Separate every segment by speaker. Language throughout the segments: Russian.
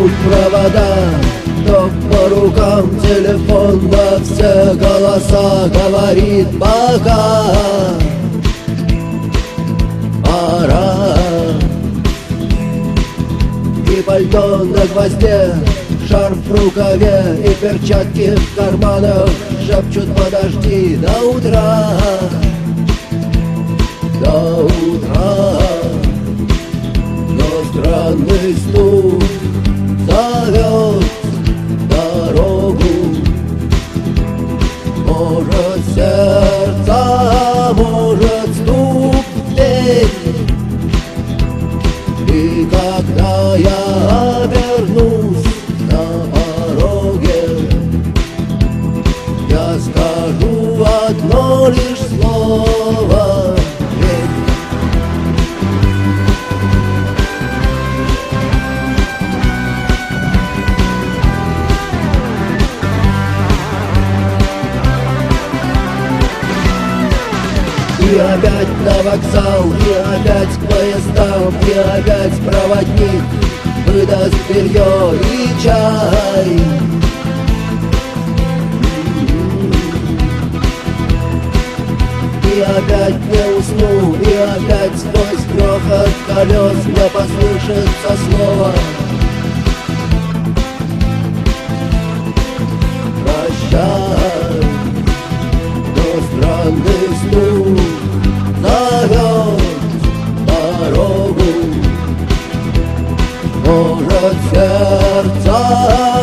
Speaker 1: тянут провода, то по рукам телефон во все голоса говорит пока. Пора. И пальто на гвозде, шарф в рукаве и перчатки в карманах шепчут: подожди до утра, до утра. Но странный стук зовет дорогу. Может, сердце, может, стук в дверь. И когда я обернусь на пороге, я скажу одно лишь слово: и опять на вокзал, и опять к поездам, и опять проводник выдаст белье и чай. И опять не усну, и опять сквозь грохот колес мне послышится слово: прощай. Но странный стук зовет дорогу. Может, сердце,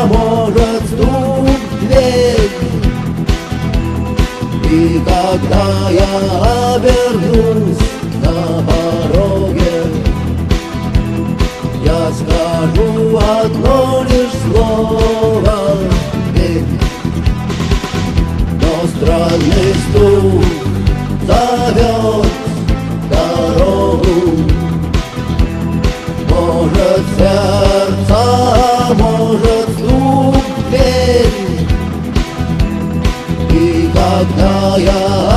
Speaker 1: может, стук в дверь. И когда я обернусь на пороге, я скажу одно лишь слово: верь. Но странный стук зовет дорогу. Может, сердце, может, стук в дверь. И когда я